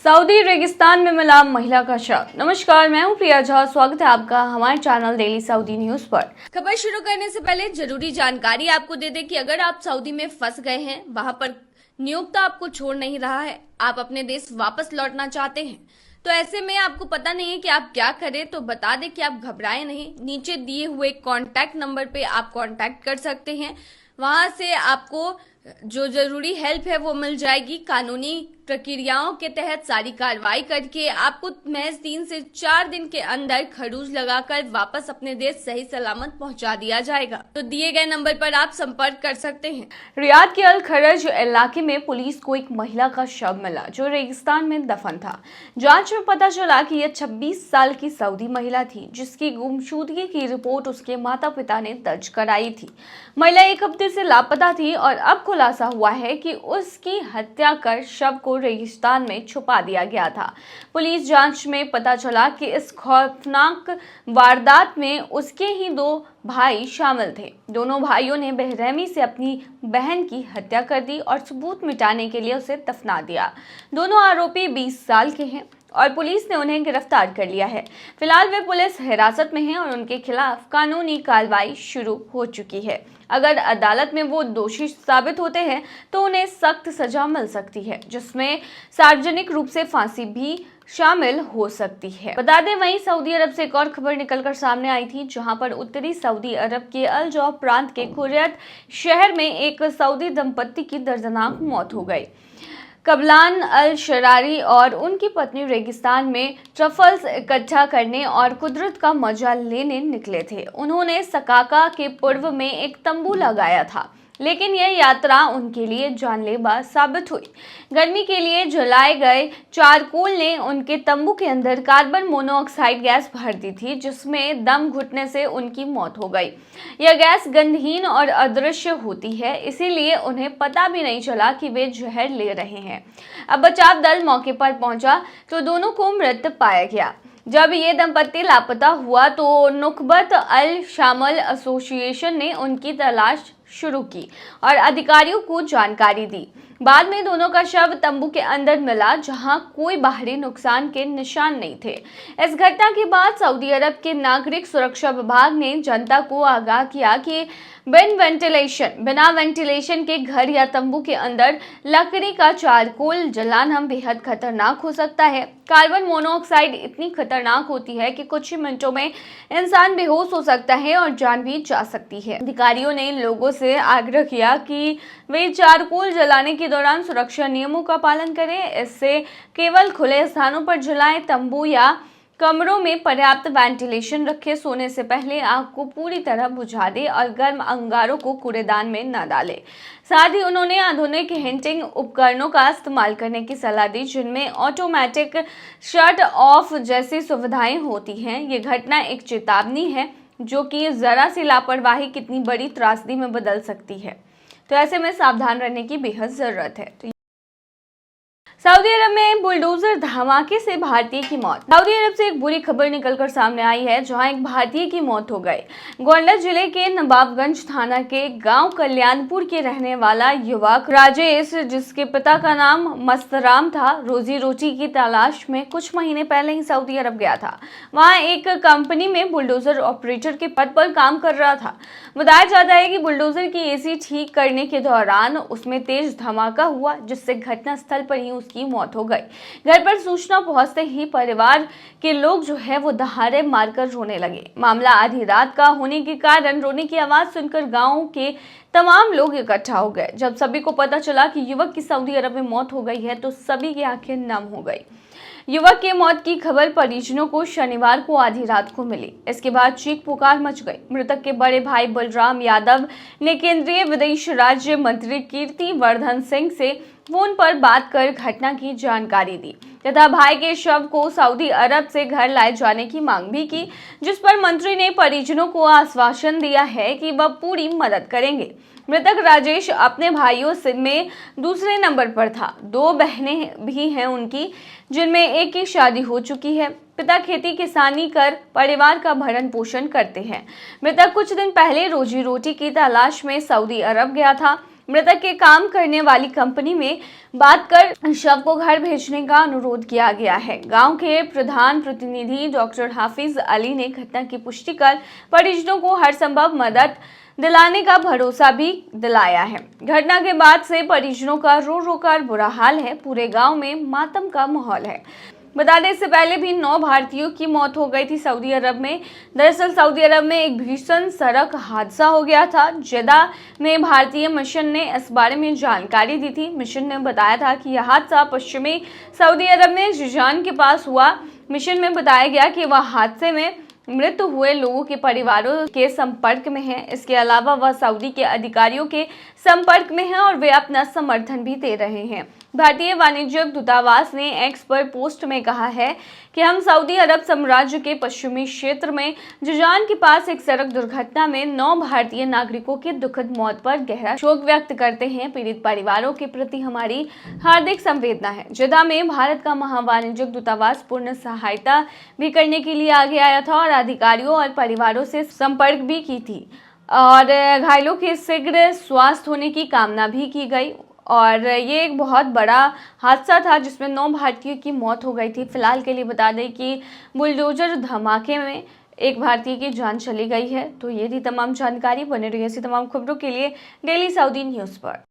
Saudi रेगिस्तान में मिला महिला का शव। नमस्कार, मैं हूं प्रिया झा। स्वागत है आपका हमारे चैनल डेली सऊदी न्यूज पर। खबर शुरू करने से पहले जरूरी जानकारी आपको दे दें कि अगर आप सऊदी में फंस गए हैं, वहां पर नियोक्ता आपको छोड़ नहीं रहा है, आप अपने देश वापस लौटना चाहते हैं, तो ऐसे में आपको पता नहीं है कि आप क्या करें, तो बता दें कि आप घबराएं नहीं। नीचे दिए हुए कॉन्टैक्ट नंबर पे आप कॉन्टैक्ट कर सकते हैं। वहां से आपको जो जरूरी हेल्प है वो मिल जाएगी। कानूनी प्रक्रियाओं के तहत सारी कार्रवाई करके आपको महज 3 से 4 दिन के अंदर खरूज लगाकर वापस अपने देश सही सलामत पहुंचा दिया जाएगा। तो दिए गए नंबर पर आप संपर्क कर सकते हैं। रियाद के अल खरज इलाके में पुलिस को एक महिला का शव मिला जो रेगिस्तान में दफन था। जांच में पता चला कि यह 26 साल की सऊदी महिला थी जिसकी गुमशुदगी की रिपोर्ट उसके माता पिता ने दर्ज कराई थी। महिला 1 हफ्ते से लापता थी और अब खुलासा हुआ है कि उसकी हत्या कर शव को रेगिस्तान में छुपा दिया गया था। पुलिस जांच में पता चला कि इस खौफनाक वारदात में उसके ही 2 भाई शामिल थे। दोनों भाइयों ने बेरहमी से अपनी बहन की हत्या कर दी और सबूत मिटाने के लिए उसे दफना दिया। दोनों आरोपी 20 साल के हैं और पुलिस ने उन्हें गिरफ्तार कर लिया है। फिलहाल वे पुलिस हिरासत में हैं और उनके खिलाफ कानूनी कार्रवाई शुरू हो चुकी है। अगर अदालत में वो दोषी साबित होते हैं तो उन्हें सख्त सजा मिल सकती है, जिसमें सार्वजनिक रूप से फांसी भी शामिल हो सकती है। बता दें, वहीं सऊदी अरब से एक और खबर निकलकर सामने आई थी, जहां पर उत्तरी सऊदी अरब के अल जौफ प्रांत के कुर्यत शहर में एक सऊदी दंपत्ति की दर्दनाक मौत हो गई। कबलान अल शरारी और उनकी पत्नी रेगिस्तान में ट्रफल्स इकट्ठा करने और कुदरत का मजा लेने निकले थे। उन्होंने सकाका के पूर्व में एक तंबू लगाया था, लेकिन यह यात्रा उनके लिए जानलेवा साबित हुई। गर्मी के लिए जलाए गए चारकोल ने उनके तंबू के अंदर कार्बन मोनोऑक्साइड गैस भर दी थी, जिसमें दम घुटने से उनकी मौत हो गई। यह गैस गंधहीन और अदृश्य होती है, इसीलिए उन्हें पता भी नहीं चला कि वे जहर ले रहे हैं। अब बचाव दल मौके पर पहुंचा तो दोनों को मृत पाया गया। जब ये दंपत्ति लापता हुआ तो नुकबत अल शामल एसोसिएशन ने उनकी तलाश शुरू की और अधिकारियों को जानकारी दी। बाद में दोनों का शव तंबू के अंदर मिला, जहां कोई बाहरी नुकसान के निशान नहीं थे। इस घटना के बाद सऊदी अरब के नागरिक सुरक्षा विभाग ने जनता को आगाह किया कि बिना वेंटिलेशन के घर या तंबू के अंदर लकड़ी का चारकोल जलाना बेहद खतरनाक हो सकता है। कार्बन मोनोऑक्साइड इतनी खतरनाक होती है कि कुछ ही मिनटों में इंसान बेहोश हो सकता है और जान भी जा सकती है। अधिकारियों ने लोगों से आग्रह किया कि वे चारकोल जलाने के दौरान सुरक्षा नियमों का पालन करें। इससे केवल खुले स्थानों पर जलाएं, तंबू या कमरों में पर्याप्त वेंटिलेशन रखें। सोने से पहले आग को पूरी तरह बुझा दें और गर्म अंगारों को कूड़ेदान में न डालें। साथ ही उन्होंने आधुनिक हीटिंग उपकरणों का इस्तेमाल करने की सलाह दी, जिनमें ऑटोमेटिक शट ऑफ जैसी सुविधाएं होती हैं। ये घटना एक चेतावनी है जो कि जरा सी लापरवाही कितनी बड़ी त्रासदी में बदल सकती है, तो ऐसे में सावधान रहने की बेहद जरूरत है। सऊदी अरब में बुलडोजर धमाके से भारतीय की मौत। सऊदी अरब से एक बुरी खबर निकलकर सामने आई है, जहां एक भारतीय की मौत हो गई। गोंडा जिले के नवाबगंज थाना के गांव कल्याणपुर के रहने वाला युवक राजेश, जिसके पिता का नाम मस्तराम था, रोजी रोटी की तलाश में कुछ महीने पहले ही सऊदी अरब गया था। वहां एक कंपनी में बुलडोजर ऑपरेटर के पद पर काम कर रहा था। बताया जाता है कि बुलडोजर की एसी ठीक करने के दौरान उसमें तेज धमाका हुआ, जिससे घटनास्थल पर ही की मौत हो गई। घर पर सूचना पहुंचते ही परिवार के लोग जो है वो दहाड़े मारकर रोने लगे। मामला आधी रात का होने के कारण रोने की आवाज सुनकर गांव के तमाम लोग इकट्ठा हो गए। जब सभी को पता चला कि युवक की सऊदी अरब में मौत हो गई है तो सभी की आंखें नम हो गई। युवक के मौत की खबर परिजनों को शनिवार को आधी रात को मिली। इसके बाद चीख पुकार मच गई। मृतक के बड़े भाई बलराम यादव ने केंद्रीय विदेश राज्य मंत्री कीर्ति वर्धन सिंह से फोन पर बात कर घटना की जानकारी दी तथा भाई के शव को सऊदी अरब से घर लाए जाने की मांग भी की, जिस पर मंत्री ने परिजनों को आश्वासन दिया है कि वह पूरी मदद करेंगे। मृतक राजेश अपने भाइयों से में दूसरे नंबर पर था। 2 बहनें भी हैं उनकी, जिनमें एक की शादी हो चुकी है। पिता खेती किसानी कर परिवार का भरण पोषण करते हैं। मृतक कुछ दिन पहले रोजी रोटी की तलाश में सऊदी अरब गया था। मृतक के काम करने वाली कंपनी में बात कर शव को घर भेजने का अनुरोध किया गया है। गांव के प्रधान प्रतिनिधि डॉक्टर हाफिज अली ने घटना की पुष्टि कर परिजनों को हर संभव मदद दिलाने का भरोसा भी दिलाया है। घटना के बाद से परिजनों का रो रो कर बुरा हाल है। पूरे गांव में मातम का माहौल है। बता दें, इससे पहले भी 9 भारतीयों की मौत हो गई थी सऊदी अरब में। दरअसल सऊदी अरब में एक भीषण सड़क हादसा हो गया था। जेदा में भारतीय मिशन ने इस बारे में जानकारी दी थी। मिशन ने बताया था कि यह हादसा पश्चिमी सऊदी अरब में जिजान के पास हुआ। मिशन में बताया गया कि वह हादसे में मृत हुए लोगों के परिवारों के संपर्क में हैं। इसके अलावा वह सऊदी के अधिकारियों के संपर्क में हैं और वे अपना समर्थन भी दे रहे हैं। भारतीय वाणिज्यिक दूतावास ने एक्स पर पोस्ट में कहा है कि हम सऊदी अरब साम्राज्य के पश्चिमी क्षेत्र में जिजान के पास एक सड़क दुर्घटना में 9 भारतीय नागरिकों की दुखद मौत पर गहरा शोक व्यक्त करते हैं। पीड़ित परिवारों के प्रति हमारी हार्दिक संवेदना है। जेदा में भारत का महावाणिज्यिक दूतावास पूर्ण सहायता भी करने के लिए आगे आया था और अधिकारियों और परिवारों से संपर्क भी की थी और घायलों के शीघ्र स्वास्थ्य होने की कामना भी की गई। और ये एक बहुत बड़ा हादसा था जिसमें 9 भारतीयों की मौत हो गई थी। फिलहाल के लिए बता दें कि बुलडोजर धमाके में एक भारतीय की जान चली गई है। तो ये थी तमाम जानकारी। बने रहिए ऐसी तमाम खबरों के लिए डेली सऊदी न्यूज़ पर।